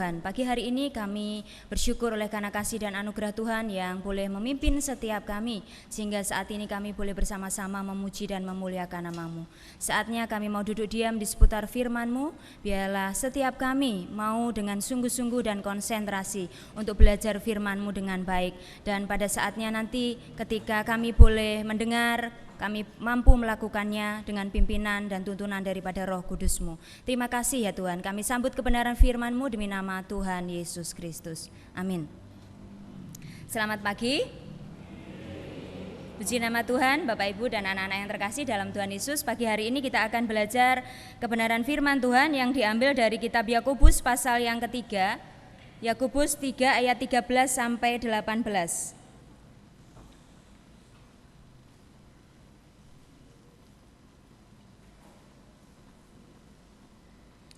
Tuhan. Pagi hari ini kami bersyukur oleh karena kasih dan anugerah Tuhan yang boleh memimpin setiap kami, sehingga saat ini kami boleh bersama-sama memuji dan memuliakan nama-Mu. Saatnya kami mau duduk diam di seputar firman-Mu. Biarlah setiap kami mau dengan sungguh-sungguh dan konsentrasi untuk belajar firman-Mu dengan baik. Dan pada saatnya nanti ketika kami boleh mendengar, kami mampu melakukannya dengan pimpinan dan tuntunan daripada Roh Kudus-Mu. Terima kasih ya Tuhan, kami sambut kebenaran firman-Mu demi nama Tuhan Yesus Kristus. Amin. Selamat pagi. Puji nama Tuhan, Bapak Ibu dan anak-anak yang terkasih dalam Tuhan Yesus. Pagi hari ini kita akan belajar kebenaran firman Tuhan yang diambil dari kitab Yakobus pasal yang ketiga. Yakobus 3 ayat 13 sampai 18.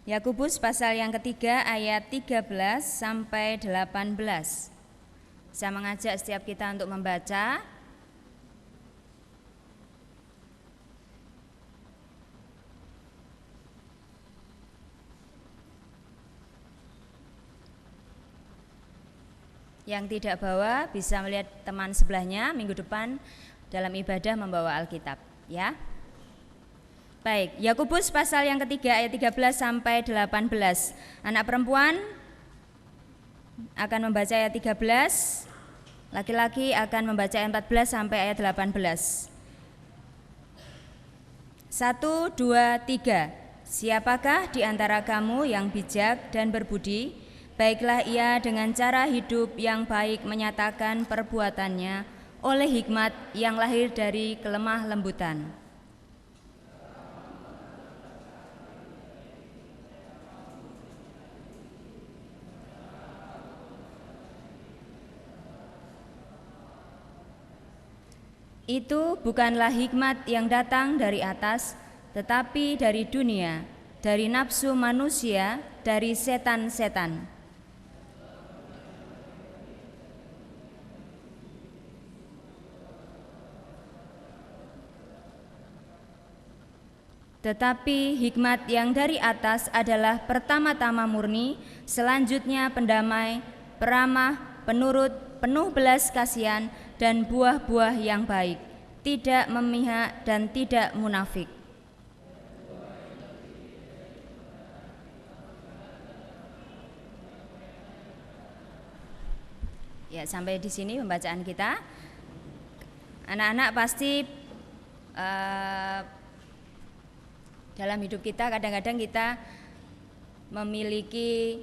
Yakobus pasal yang ketiga ayat 13 sampai 18. Saya mengajak setiap kita untuk membaca. Yang tidak bawa bisa melihat teman sebelahnya minggu depan dalam ibadah membawa Alkitab, ya. Baik, Yakobus pasal yang ketiga ayat 13 sampai 18. Anak perempuan akan membaca ayat 13, laki-laki akan membaca ayat 14 sampai ayat 18. 1, 2, 3. Siapakah di antara kamu yang bijak dan berbudi? Baiklah ia dengan cara hidup yang baik menyatakan perbuatannya oleh hikmat yang lahir dari kelemah lembutan. Itu bukanlah hikmat yang datang dari atas, tetapi dari dunia, dari nafsu manusia, dari setan-setan. Tetapi hikmat yang dari atas adalah pertama-tama murni, selanjutnya pendamai, peramah, penurut, penuh belas kasihan, dan buah-buah yang baik, tidak memihak dan tidak munafik. Ya, sampai di sini pembacaan kita. Anak-anak pasti dalam hidup kita kadang-kadang kita memiliki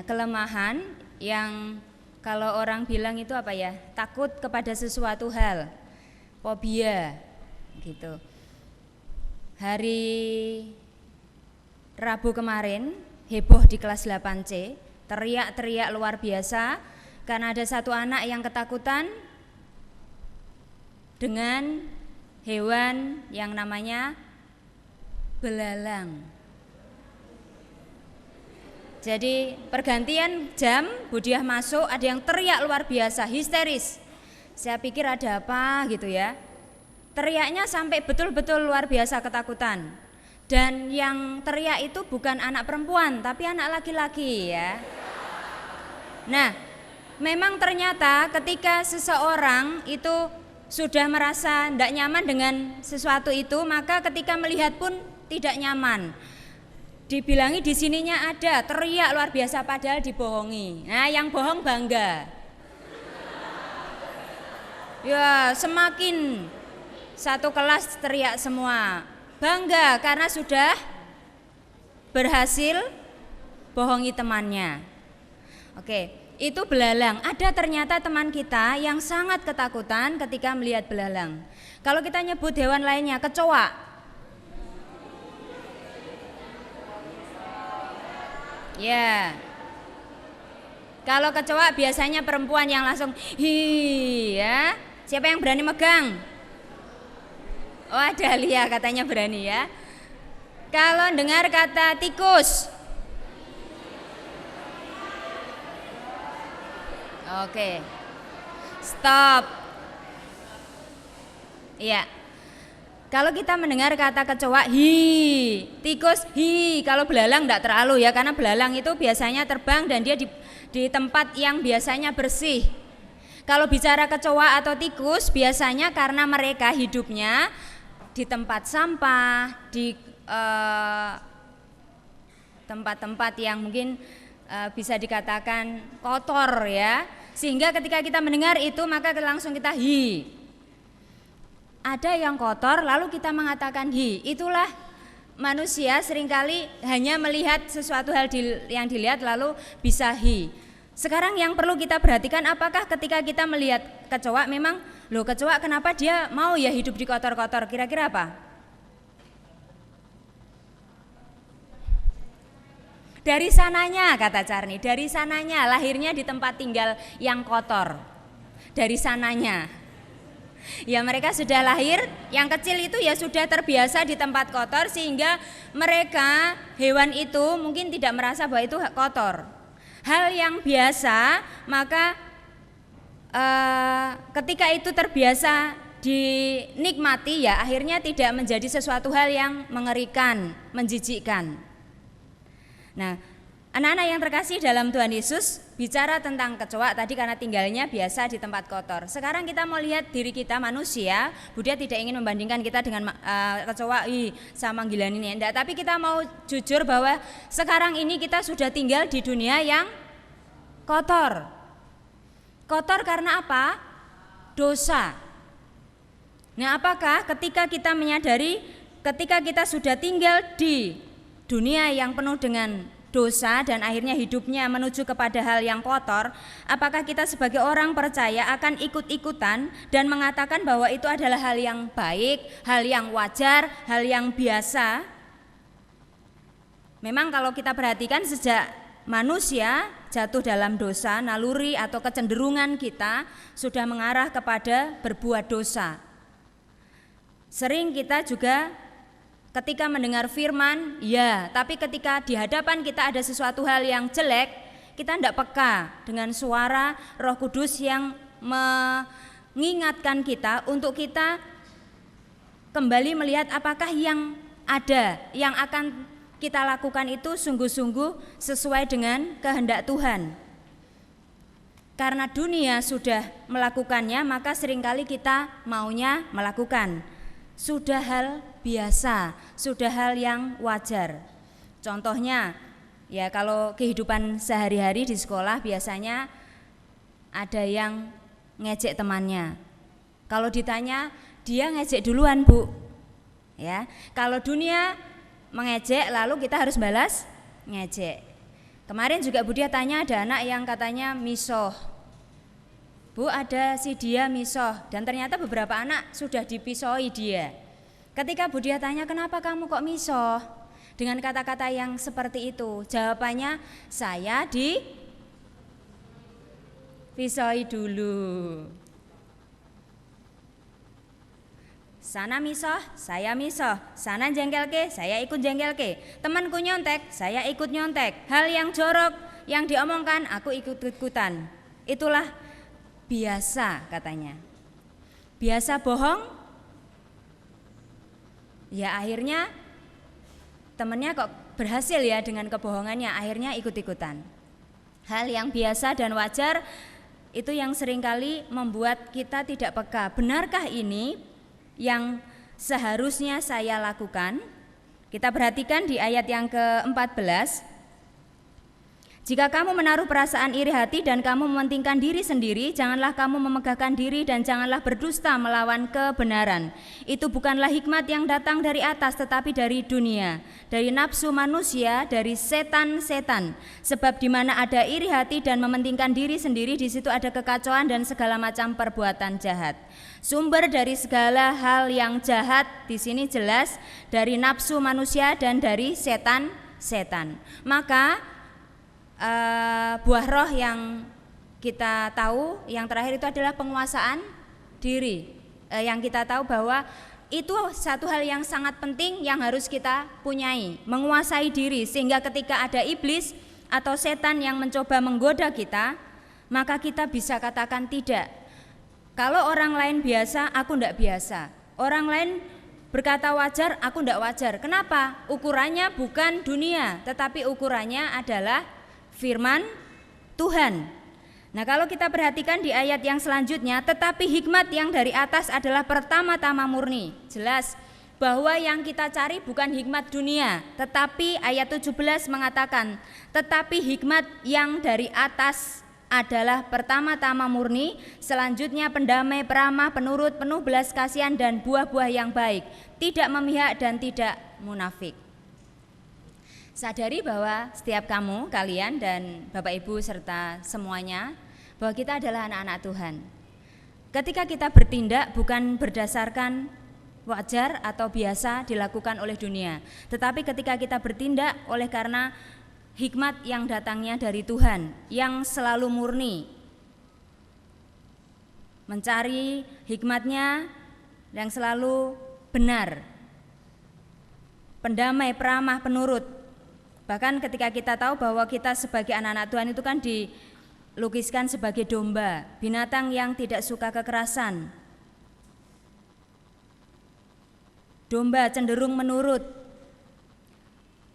kelemahan yang kalau orang bilang itu takut kepada sesuatu hal, fobia gitu. Hari Rabu kemarin heboh di kelas 8C, teriak-teriak luar biasa karena ada satu anak yang ketakutan dengan hewan yang namanya belalang. Jadi pergantian jam, Budiah masuk, ada yang teriak luar biasa, histeris. Saya pikir ada apa gitu ya. Teriaknya sampai betul-betul luar biasa ketakutan. Dan yang teriak itu bukan anak perempuan, tapi anak laki-laki ya. Nah, memang ternyata ketika seseorang itu sudah merasa tidak nyaman dengan sesuatu itu, maka ketika melihat pun tidak nyaman. Dibilangi di sininya ada, teriak luar biasa padahal dibohongi. Nah, yang bohong bangga. Ya, semakin satu kelas teriak semua. Bangga karena sudah berhasil bohongi temannya. Oke, itu belalang. Ada ternyata teman kita yang sangat ketakutan ketika melihat belalang. Kalau kita nyebut hewan lainnya, kecoa. Ya, kalau kecoa biasanya perempuan yang langsung hi ya. Siapa yang berani megang? Oh, ada Lia katanya berani ya. Kalau dengar kata tikus, oke, stop. Iya. Kalau kita mendengar kata kecoa hi, tikus hi, kalau belalang enggak terlalu ya, karena belalang itu biasanya terbang dan dia di tempat yang biasanya bersih. Kalau bicara kecoa atau tikus biasanya karena mereka hidupnya di tempat sampah, di tempat-tempat yang mungkin bisa dikatakan kotor ya, sehingga ketika kita mendengar itu maka langsung kita hi. Ada yang kotor lalu kita mengatakan hi. Itulah manusia seringkali hanya melihat sesuatu hal yang dilihat lalu bisa hi. Sekarang yang perlu kita perhatikan, apakah ketika kita melihat kecoa memang loh, kecoa kenapa dia mau ya hidup di kotor-kotor, kira-kira apa? Dari sananya, kata Carni, dari sananya, lahirnya di tempat tinggal yang kotor. Dari sananya. Ya mereka sudah lahir, yang kecil itu ya sudah terbiasa di tempat kotor, sehingga mereka, hewan itu mungkin tidak merasa bahwa itu kotor. Hal yang biasa, maka ketika itu terbiasa dinikmati ya akhirnya tidak menjadi sesuatu hal yang mengerikan, menjijikkan. Nah, anak-anak yang terkasih dalam Tuhan Yesus, bicara tentang kecoa tadi karena tinggalnya biasa di tempat kotor. Sekarang kita mau lihat diri kita manusia. Buddha tidak ingin membandingkan kita dengan kecoa sama gila ini, enggak. Tapi kita mau jujur bahwa sekarang ini kita sudah tinggal di dunia yang kotor. Kotor karena apa? Dosa. Nah, apakah ketika kita menyadari ketika kita sudah tinggal di dunia yang penuh dengan dosa dan akhirnya hidupnya menuju kepada hal yang kotor, apakah kita sebagai orang percaya akan ikut-ikutan dan mengatakan bahwa itu adalah hal yang baik, hal yang wajar, hal yang biasa? Memang kalau kita perhatikan sejak manusia jatuh dalam dosa, naluri atau kecenderungan kita sudah mengarah kepada berbuat dosa. Sering kita juga ketika mendengar firman, ya, tapi ketika di hadapan kita ada sesuatu hal yang jelek, kita tidak peka dengan suara Roh Kudus yang mengingatkan kita untuk kita kembali melihat apakah yang ada, yang akan kita lakukan itu sungguh-sungguh sesuai dengan kehendak Tuhan. Karena dunia sudah melakukannya, maka seringkali kita maunya melakukan. Sudah hal biasa, sudah hal yang wajar. Contohnya, ya kalau kehidupan sehari-hari di sekolah biasanya ada yang ngejek temannya. Kalau ditanya, dia ngejek duluan, Bu. Ya, kalau dunia mengejek lalu kita harus balas ngejek. Kemarin juga Bu Dia tanya ada anak yang katanya misoh. Bu, ada si dia misoh, dan ternyata beberapa anak sudah dipisoi dia. Ketika Bu Dia tanya kenapa kamu kok misoh dengan kata-kata yang seperti itu, jawabannya saya dipisoi dulu. Sana misoh, saya misoh. Sana jengkelke, saya ikut jengkelke. Temanku nyontek, saya ikut nyontek. Hal yang jorok yang diomongkan, aku ikut-ikutan. Itulah biasa katanya. Biasa bohong, ya akhirnya temannya kok berhasil ya dengan kebohongannya, akhirnya ikut-ikutan. Hal yang biasa dan wajar itu yang seringkali membuat kita tidak peka. Benarkah ini yang seharusnya saya lakukan? Kita perhatikan di ayat yang ke-14. Jika kamu menaruh perasaan iri hati dan kamu mementingkan diri sendiri, janganlah kamu memegahkan diri dan janganlah berdusta melawan kebenaran. Itu bukanlah hikmat yang datang dari atas tetapi dari dunia, dari nafsu manusia, dari setan-setan. Sebab di mana ada iri hati dan mementingkan diri sendiri, di situ ada kekacauan dan segala macam perbuatan jahat. Sumber dari segala hal yang jahat di sini jelas dari nafsu manusia dan dari setan-setan. Maka buah roh yang kita tahu yang terakhir itu adalah penguasaan diri. Yang kita tahu bahwa itu satu hal yang sangat penting yang harus kita punyai, menguasai diri, sehingga ketika ada iblis atau setan yang mencoba menggoda kita, maka kita bisa katakan tidak. Kalau orang lain biasa, aku tidak biasa. Orang lain berkata wajar, aku tidak wajar. Kenapa? Ukurannya bukan dunia, tetapi ukurannya adalah firman Tuhan. Nah, kalau kita perhatikan di ayat yang selanjutnya, tetapi hikmat yang dari atas adalah pertama-tama murni. Jelas bahwa yang kita cari bukan hikmat dunia, tetapi ayat 17 mengatakan, tetapi hikmat yang dari atas adalah pertama-tama murni, selanjutnya pendamai, peramah, penurut, penuh belas kasihan dan buah-buah yang baik, tidak memihak dan tidak munafik. Sadari bahwa setiap kamu, kalian dan Bapak Ibu serta semuanya, bahwa kita adalah anak-anak Tuhan. Ketika kita bertindak bukan berdasarkan wajar atau biasa dilakukan oleh dunia, tetapi ketika kita bertindak oleh karena hikmat yang datangnya dari Tuhan, yang selalu murni, mencari hikmatnya yang selalu benar, pendamai, peramah, penurut. Bahkan ketika kita tahu bahwa kita sebagai anak-anak Tuhan itu kan dilukiskan sebagai domba, binatang yang tidak suka kekerasan. Domba cenderung menurut.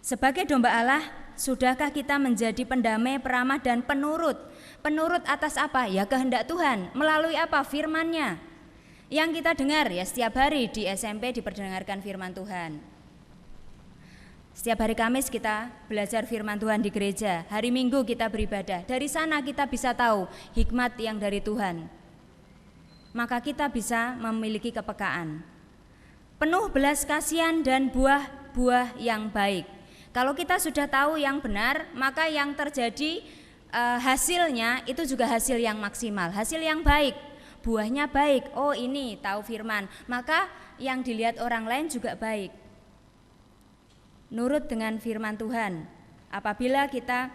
Sebagai domba Allah, sudahkah kita menjadi pendamai, peramah dan penurut? Penurut atas apa? Ya kehendak Tuhan. Melalui apa? Firman-Nya. Yang kita dengar ya setiap hari di SMP diperdengarkan firman Tuhan. Setiap hari Kamis kita belajar firman Tuhan di gereja, hari Minggu kita beribadah. Dari sana kita bisa tahu hikmat yang dari Tuhan. Maka kita bisa memiliki kepekaan. Penuh belas kasihan dan buah-buah yang baik. Kalau kita sudah tahu yang benar, maka yang terjadi hasilnya itu juga hasil yang maksimal, hasil yang baik. Buahnya baik, oh ini tahu firman, maka yang dilihat orang lain juga baik. Nurut dengan firman Tuhan. Apabila kita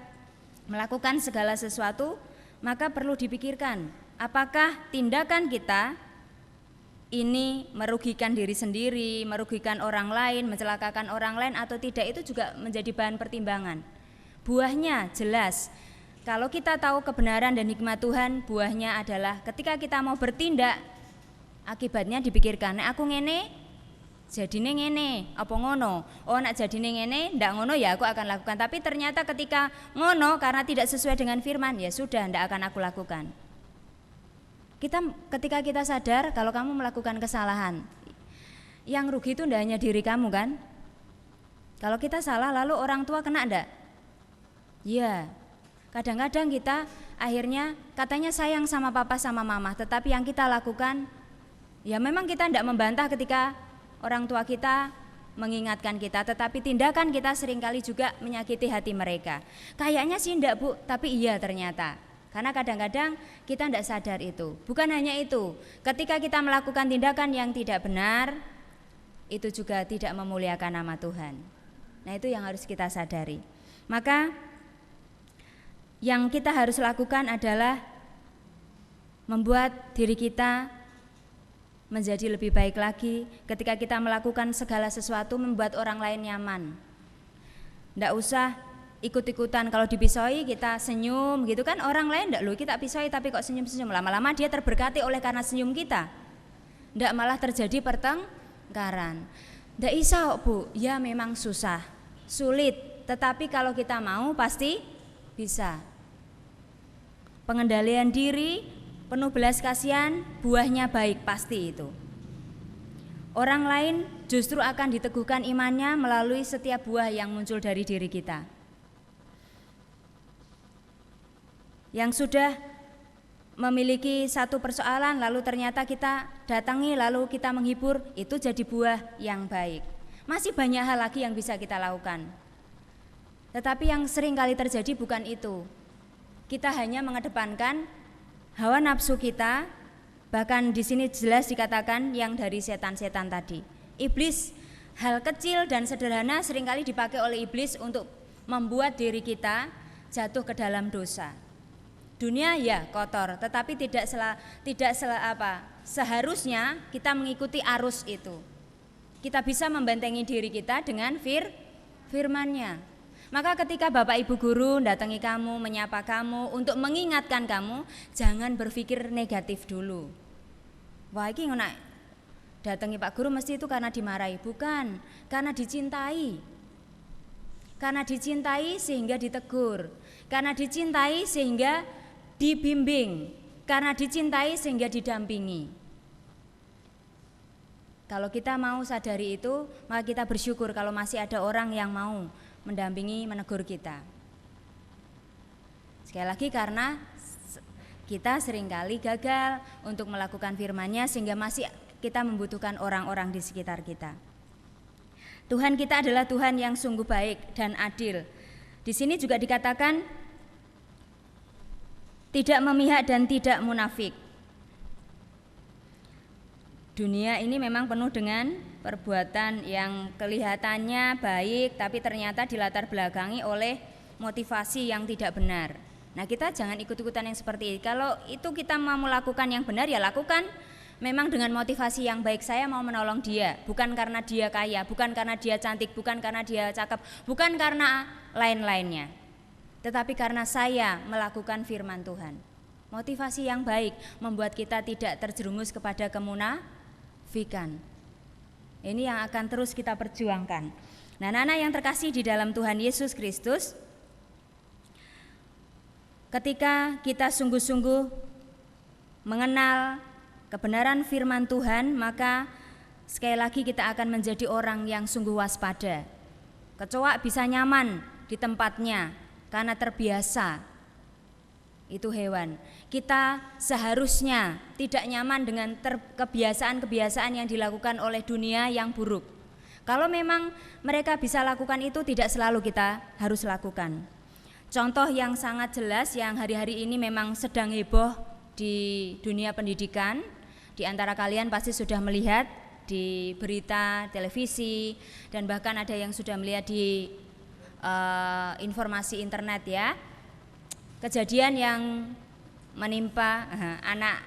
melakukan segala sesuatu, maka perlu dipikirkan apakah tindakan kita ini merugikan diri sendiri, merugikan orang lain, mencelakakan orang lain atau tidak, itu juga menjadi bahan pertimbangan. Buahnya jelas. Kalau kita tahu kebenaran dan hikmat Tuhan, buahnya adalah ketika kita mau bertindak, akibatnya dipikirkan, nek aku ngene jadine ngene, apa ngono? Oh nak jadine ngene, ndak ngono ya aku akan lakukan. Tapi ternyata ketika ngono karena tidak sesuai dengan firman, ya sudah ndak akan aku lakukan. Ketika kita sadar kalau kamu melakukan kesalahan, yang rugi itu ndak hanya diri kamu kan? Kalau kita salah lalu orang tua kena ndak? Ya. Kadang-kadang kita akhirnya katanya sayang sama papa sama mama, tetapi yang kita lakukan ya memang kita ndak membantah ketika orang tua kita mengingatkan kita, tetapi tindakan kita seringkali juga menyakiti hati mereka. Kayaknya sih enggak Bu, tapi iya ternyata. Karena kadang-kadang kita enggak sadar itu. Bukan hanya itu, ketika kita melakukan tindakan yang tidak benar, itu juga tidak memuliakan nama Tuhan. Nah itu yang harus kita sadari. Maka yang kita harus lakukan adalah membuat diri kita menjadi lebih baik lagi. Ketika kita melakukan segala sesuatu membuat orang lain nyaman. Nggak usah ikut-ikutan, kalau dipisahi kita senyum gitu kan, orang lain nggak, loh kita pisahi tapi kok senyum-senyum, lama-lama dia terberkati oleh karena senyum kita. Nggak malah terjadi pertengkaran. Nggak bisa Bu, ya memang susah, sulit, tetapi kalau kita mau pasti bisa. Pengendalian diri, penuh belas kasihan, buahnya baik, pasti itu. Orang lain justru akan diteguhkan imannya melalui setiap buah yang muncul dari diri kita. Yang sudah memiliki satu persoalan lalu ternyata kita datangi lalu kita menghibur, itu jadi buah yang baik. Masih banyak hal lagi yang bisa kita lakukan. Tetapi yang sering kali terjadi bukan itu. Kita hanya mengedepankan hawa nafsu kita, bahkan di sini jelas dikatakan yang dari setan-setan tadi. Iblis, hal kecil dan sederhana seringkali dipakai oleh iblis untuk membuat diri kita jatuh ke dalam dosa. Dunia ya kotor, tetapi seharusnya kita mengikuti arus itu. Kita bisa membentengi diri kita dengan firman-Nya. Maka ketika Bapak Ibu guru datangi kamu, menyapa kamu, untuk mengingatkan kamu, jangan berpikir negatif dulu. Wah iki ngono datangi Pak Guru mesti itu karena dimarahi, bukan, karena dicintai. Karena dicintai sehingga ditegur, karena dicintai sehingga dibimbing, karena dicintai sehingga didampingi. Kalau kita mau sadari itu, maka kita bersyukur kalau masih ada orang yang mau mendampingi, menegur kita. Sekali lagi karena kita seringkali gagal untuk melakukan firman-Nya sehingga masih kita membutuhkan orang-orang di sekitar kita. Tuhan kita adalah Tuhan yang sungguh baik dan adil. Di sini juga dikatakan tidak memihak dan tidak munafik. Dunia ini memang penuh dengan perbuatan yang kelihatannya baik, tapi ternyata dilatar belakangi oleh motivasi yang tidak benar. Nah, kita jangan ikut-ikutan yang seperti ini. Kalau itu kita mau melakukan yang benar, ya lakukan memang dengan motivasi yang baik. Saya mau menolong dia, bukan karena dia kaya, bukan karena dia cantik, bukan karena dia cakep, bukan karena lain-lainnya, tetapi karena saya melakukan firman Tuhan. Motivasi yang baik membuat kita tidak terjerumus kepada kemunafikan. Ini yang akan terus kita perjuangkan. Nah, anak-anak yang terkasih di dalam Tuhan Yesus Kristus, ketika kita sungguh-sungguh mengenal kebenaran firman Tuhan, maka sekali lagi kita akan menjadi orang yang sungguh waspada. Kecoak bisa nyaman di tempatnya karena terbiasa, itu hewan. Kita seharusnya tidak nyaman dengan kebiasaan-kebiasaan yang dilakukan oleh dunia yang buruk. Kalau memang mereka bisa lakukan itu, tidak selalu kita harus lakukan. Contoh yang sangat jelas yang hari-hari ini memang sedang heboh di dunia pendidikan, di antara kalian pasti sudah melihat di berita, televisi, dan bahkan ada yang sudah melihat di informasi internet ya, kejadian yang menimpa anak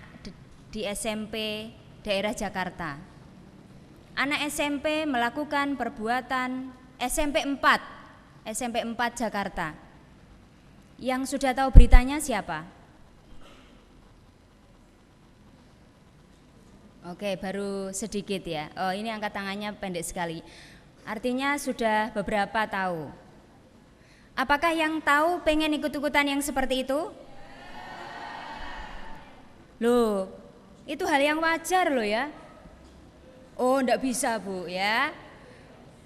di SMP daerah Jakarta. Anak SMP melakukan perbuatan SMP 4 Jakarta. Yang sudah tahu beritanya siapa? Oke, baru sedikit ya. Oh, ini angkat tangannya pendek sekali. Artinya sudah beberapa tahu. Apakah yang tahu pengen ikut-ikutan yang seperti itu? Loh, itu hal yang wajar loh ya. Oh, enggak bisa Bu ya.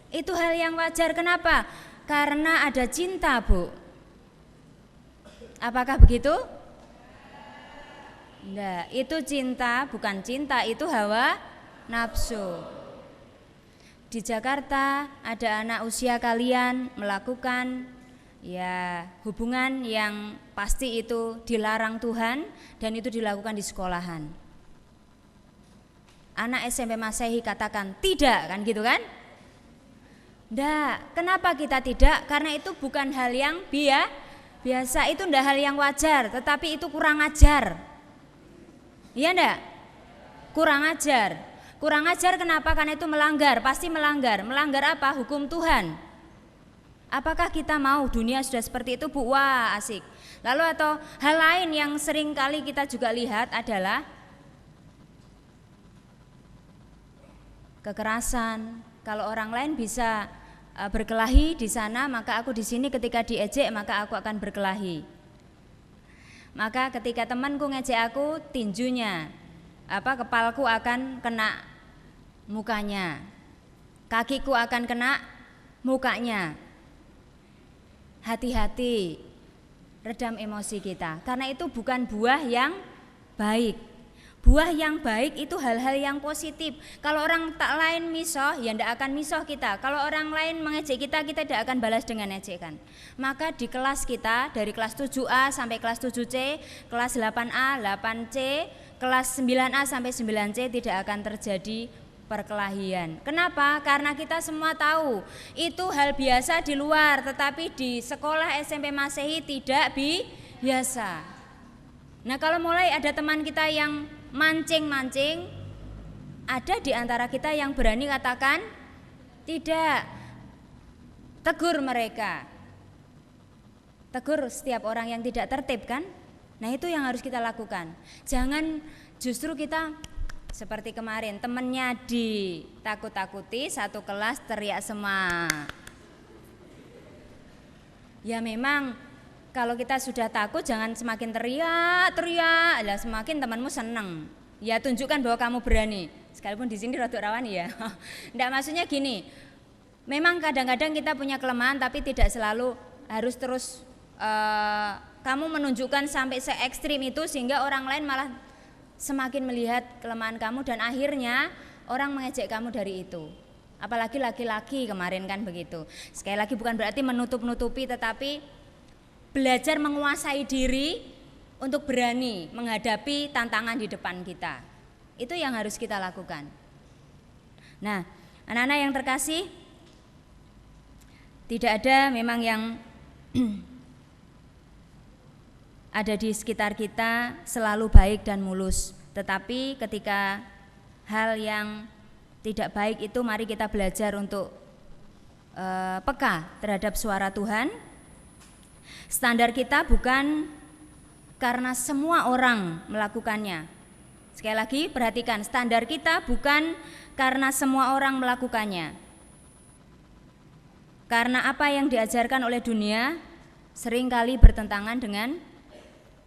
Itu hal yang wajar, kenapa? Karena ada cinta Bu. Apakah begitu? Enggak, itu cinta, bukan cinta, itu hawa nafsu. Di Jakarta ada anak usia kalian melakukan ya hubungan yang pasti itu dilarang Tuhan dan itu dilakukan di sekolahan. Anak SMP Masehi katakan tidak, kan gitu kan? Enggak, kenapa kita tidak? Karena itu bukan hal yang biasa, itu enggak hal yang wajar, tetapi itu kurang ajar. Iya enggak? Kurang ajar. Kurang ajar kenapa? Karena itu melanggar, pasti melanggar. Melanggar apa? Hukum Tuhan. Apakah kita mau dunia sudah seperti itu Bu? Wah asik. Lalu atau hal lain yang sering kali kita juga lihat adalah kekerasan. Kalau orang lain bisa berkelahi di sana, maka aku di sini ketika diejek maka aku akan berkelahi. Maka ketika temanku ngejek aku, tinjunya kepalku akan kena mukanya, kakiku akan kena mukanya. Hati-hati, redam emosi kita, karena itu bukan buah yang baik. Buah yang baik itu hal-hal yang positif. Kalau orang tak lain misoh, ya tidak akan misoh kita. Kalau orang lain mengejek kita, kita tidak akan balas dengan ejekan. Maka di kelas kita, dari kelas 7A sampai kelas 7C, kelas 8A, 8C, kelas 9A sampai 9C tidak akan terjadi perkelahian. Kenapa? Karena kita semua tahu itu hal biasa di luar, tetapi di sekolah SMP Masehi tidak biasa. Nah, kalau mulai ada teman kita yang mancing-mancing, ada di antara kita yang berani katakan tidak, tegur mereka, tegur setiap orang yang tidak tertib kan. Nah itu yang harus kita lakukan. Jangan justru kita Seperti kemarin temennya ditakut-takuti, satu kelas teriak semua. Ya memang kalau kita sudah takut jangan semakin teriak lah, semakin temanmu seneng. Ya tunjukkan bahwa kamu berani. Sekalipun di sini rada rawan ya. Nggak, maksudnya gini. Memang kadang-kadang kita punya kelemahan tapi tidak selalu harus terus kamu menunjukkan sampai se ekstrim itu sehingga orang lain malah semakin melihat kelemahan kamu dan akhirnya orang mengejek kamu dari itu. Apalagi laki-laki kemarin kan begitu. Sekali lagi bukan berarti menutup-nutupi, tetapi belajar menguasai diri untuk berani menghadapi tantangan di depan kita. Itu yang harus kita lakukan. Nah, anak-anak yang terkasih, tidak ada memang yang ada di sekitar kita selalu baik dan mulus. Tetapi ketika hal yang tidak baik itu, mari kita belajar untuk peka terhadap suara Tuhan. Standar kita bukan karena semua orang melakukannya. Sekali lagi perhatikan, standar kita bukan karena semua orang melakukannya. Karena apa yang diajarkan oleh dunia seringkali bertentangan dengan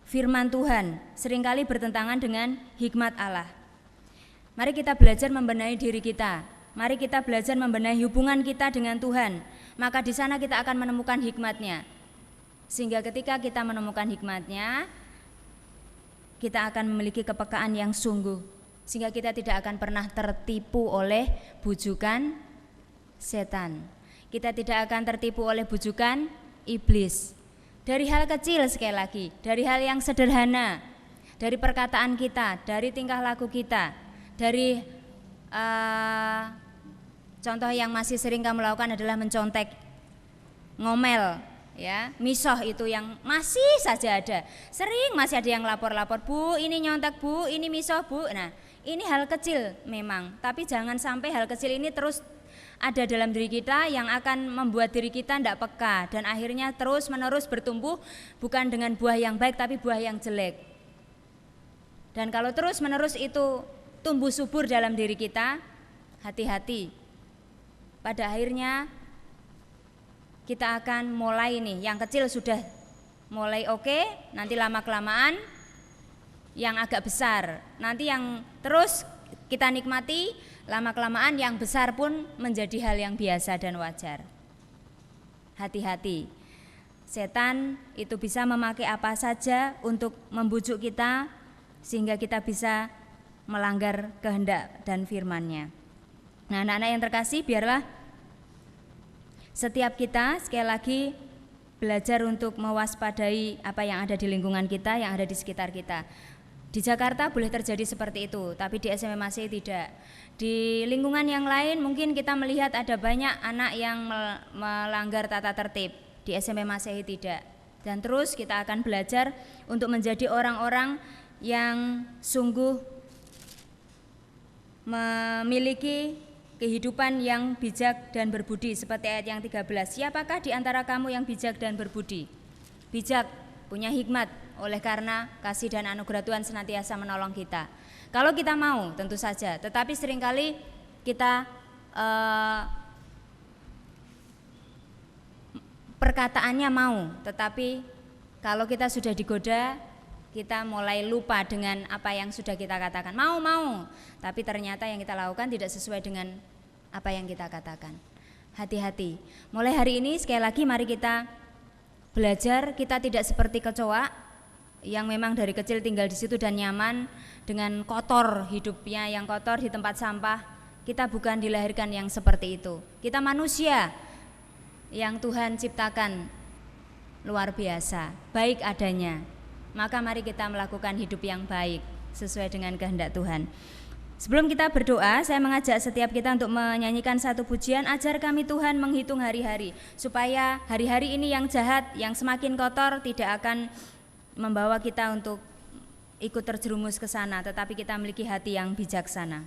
firman Tuhan, seringkali bertentangan dengan hikmat Allah. Mari kita belajar membenahi diri kita. Mari kita belajar membenahi hubungan kita dengan Tuhan. Maka di sana kita akan menemukan hikmatnya. Sehingga ketika kita menemukan hikmatnya, kita akan memiliki kepekaan yang sungguh. Sehingga kita tidak akan pernah tertipu oleh bujukan setan. Kita tidak akan tertipu oleh bujukan iblis. Dari hal kecil, sekali lagi, dari hal yang sederhana, dari perkataan kita, dari tingkah laku kita, dari contoh yang masih sering kamu lakukan adalah mencontek, ngomel, ya, misoh itu yang masih saja ada. Sering masih ada yang lapor-lapor, Bu, ini nyontek Bu, ini misoh Bu. Nah, ini hal kecil memang, tapi jangan sampai hal kecil ini terus ada dalam diri kita yang akan membuat diri kita tidak peka dan akhirnya terus menerus bertumbuh bukan dengan buah yang baik tapi buah yang jelek. Dan kalau terus menerus itu tumbuh subur dalam diri kita, hati-hati. Pada akhirnya kita akan mulai nih, yang kecil sudah mulai oke, nanti lama-kelamaan yang agak besar, nanti yang terus kita nikmati, lama-kelamaan yang besar pun menjadi hal yang biasa dan wajar. Hati-hati, setan itu bisa memakai apa saja untuk membujuk kita sehingga kita bisa melanggar kehendak dan firman-Nya. Nah, anak-anak yang terkasih, biarlah setiap kita sekali lagi belajar untuk mewaspadai apa yang ada di lingkungan kita, yang ada di sekitar kita. Di Jakarta boleh terjadi seperti itu, tapi di SMP Masehi tidak. Di lingkungan yang lain mungkin kita melihat ada banyak anak yang melanggar tata tertib, di SMP Masehi tidak. Dan terus kita akan belajar untuk menjadi orang-orang yang sungguh memiliki kehidupan yang bijak dan berbudi, seperti ayat yang 13. Siapakah di antara kamu yang bijak dan berbudi? Bijak, punya hikmat, oleh karena kasih dan anugerah Tuhan senantiasa menolong kita. Kalau kita mau tentu saja, tetapi seringkali kita perkataannya mau, tetapi kalau kita sudah digoda, kita mulai lupa dengan apa yang sudah kita katakan. Mau, tapi ternyata yang kita lakukan tidak sesuai dengan apa yang kita katakan. Hati-hati. Mulai hari ini sekali lagi mari kita belajar, kita tidak seperti kecoa yang memang dari kecil tinggal di situ dan nyaman dengan kotor hidupnya, yang kotor di tempat sampah. Kita bukan dilahirkan yang seperti itu. Kita manusia yang Tuhan ciptakan luar biasa, baik adanya. Maka mari kita melakukan hidup yang baik sesuai dengan kehendak Tuhan. Sebelum kita berdoa, saya mengajak setiap kita untuk menyanyikan satu pujian, ajar kami Tuhan menghitung hari-hari, supaya hari-hari ini yang jahat, yang semakin kotor tidak akan membawa kita untuk ikut terjerumus ke sana, tetapi kita memiliki hati yang bijaksana.